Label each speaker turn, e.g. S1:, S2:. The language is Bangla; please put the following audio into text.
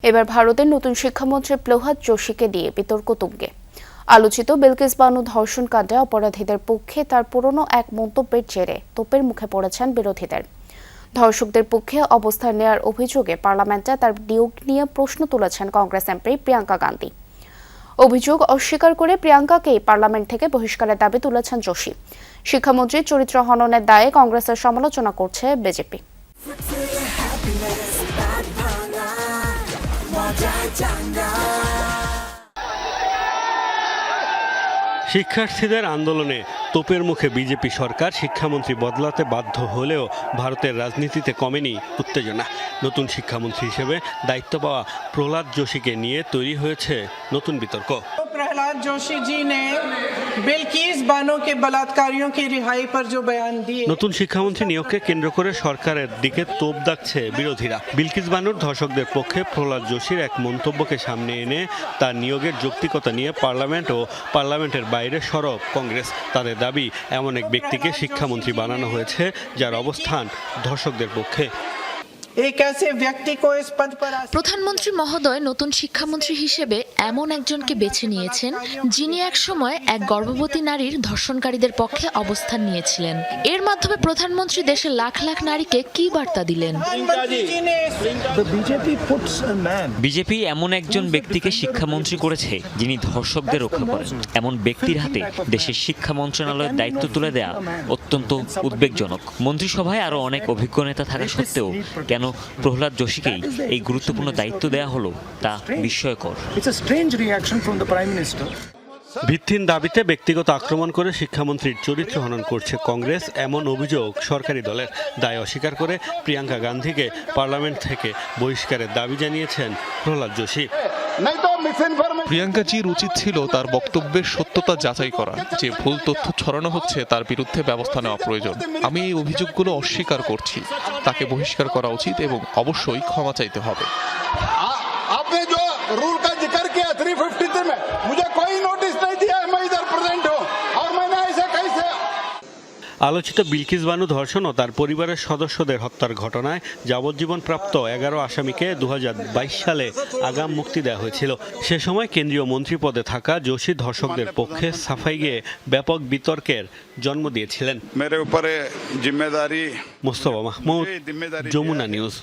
S1: এবার ভারতের নতুন শিক্ষামন্ত্রী প্রহ্লাদ যোশীকে নিয়ে বিতর্ক তুঙ্গে। আলোচিত বিলকিস বানু ধর্ষণ কাণ্ডে অপরাধীদের পক্ষে তার পুরনো এক মন্তব্যের জেরে তোপের মুখে পড়েছেন বিরোধীদের। ধর্ষকদের পক্ষে অবস্থান নেওয়ার অভিযোগে পার্লামেন্টে তার নিয়োগ নিয়ে প্রশ্ন তুলেছেন কংগ্রেস এমপি প্রিয়াঙ্কা গান্ধী। অভিযোগ অস্বীকার করে প্রিয়াঙ্কাকেই পার্লামেন্ট থেকে বহিষ্কারের দাবি তুলেছেন যোশী। শিক্ষামন্ত্রীর চরিত্র হননের দায়ে কংগ্রেসের সমালোচনা করছে বিজেপি।
S2: শিক্ষার্থীদের আন্দোলনে তোপের মুখে বিজেপি সরকার শিক্ষামন্ত্রী বদলাতে বাধ্য হলেও ভারতের রাজনীতিতে কমেনি উত্তেজনা। নতুন শিক্ষামন্ত্রী হিসেবে দায়িত্ব পাওয়া প্রহ্লাদ যোশীকে নিয়ে তৈরি হয়েছে নতুন বিতর্ক।
S3: प्रहलाद जोशी जी ने बिल्किस बानो के बलात्कारियों की रिहाई पर जो बयान दिए।
S2: নতুন শিক্ষামন্ত্রী নিয়োগকে কেন্দ্র করে সরকারের দিকে তোপ দাগছে বিরোধীরা। বিলকিস বানুর ধর্ষকদের পক্ষে প্রহ্লাদ যোশীর এক মন্তব্যকে সামনে এনে তার নিয়োগের যৌক্তিকতা নিয়ে পার্লামেন্ট ও পার্লামেন্টের বাইরে সরব কংগ্রেস। তাদের দাবি, এমন এক ব্যক্তিকে শিক্ষামন্ত্রী বানানো হয়েছে যার অবস্থান ধর্ষকদের পক্ষে।
S4: প্রধানমন্ত্রী মহোদয় নতুন শিক্ষামন্ত্রী হিসেবে এমন একজনকে বেছে নিয়েছেন যিনি এক সময় এক গর্ভবতী নারীর ধর্ষণকারীদের পক্ষে অবস্থান নিয়েছিলেন। এর মাধ্যমে প্রধানমন্ত্রী দেশের লাখ লাখ নারীকে কি বার্তা দিলেন?
S5: বিজেপি এমন একজন ব্যক্তিকে শিক্ষামন্ত্রী করেছে যিনি ধর্ষকদের রক্ষা করেন। এমন ব্যক্তির হাতে দেশের শিক্ষা মন্ত্রণালয়ের দায়িত্ব তুলে দেয়া অত্যন্ত উদ্বেগজনক। মন্ত্রিসভায় আরো অনেক অভিজ্ঞ নেতা থাকা সত্ত্বেও কেন প্রহ্লাদ যোশীকেই এই গুরুত্বপূর্ণ দায়িত্ব দেয়া হলো তা বিস্ময়কর।
S2: ভিত্তিহীন দাবিতে ব্যক্তিগত আক্রমণ করে শিক্ষামন্ত্রীর চরিত্র হনন করছে কংগ্রেস, এমন অভিযোগ সরকারি দলের। দায় অস্বীকার করে প্রিয়াঙ্কা গান্ধীকে পার্লামেন্ট থেকে বহিষ্কারের দাবি জানিয়েছেন প্রহ্লাদ যোশী।
S6: প্রিয়াঙ্কাজির উচিত ছিল তার বক্তব্যের সত্যতা যাচাই করা। যে ভুল তথ্য ছড়ানো হচ্ছে তার বিরুদ্ধে ব্যবস্থা নেওয়া প্রয়োজন। আমি এই অভিযোগগুলো অস্বীকার করছি। তাকে বহিষ্কার করা উচিত এবং অবশ্যই ক্ষমা চাইতে হবে।
S2: আলোচিত বিলকিস বানু ধর্ষণ ও তার পরিবারের সদস্যদের হত্যার ঘটনায় যাবজ্জীবন প্রাপ্ত 11 আসামিকে 2022 সালে আগাম মুক্তি দেওয়া হয়েছিল। সে সময় কেন্দ্রীয় মন্ত্রী পদে থাকা যোশী ধর্ষকদের পক্ষে সাফাই গিয়ে ব্যাপক বিতর্কের জন্ম দিয়েছিলেন।
S7: মেরে উপরে জিম্মেদারি।
S2: মোস্তফা মাহমুদ, যমুনা নিউজ।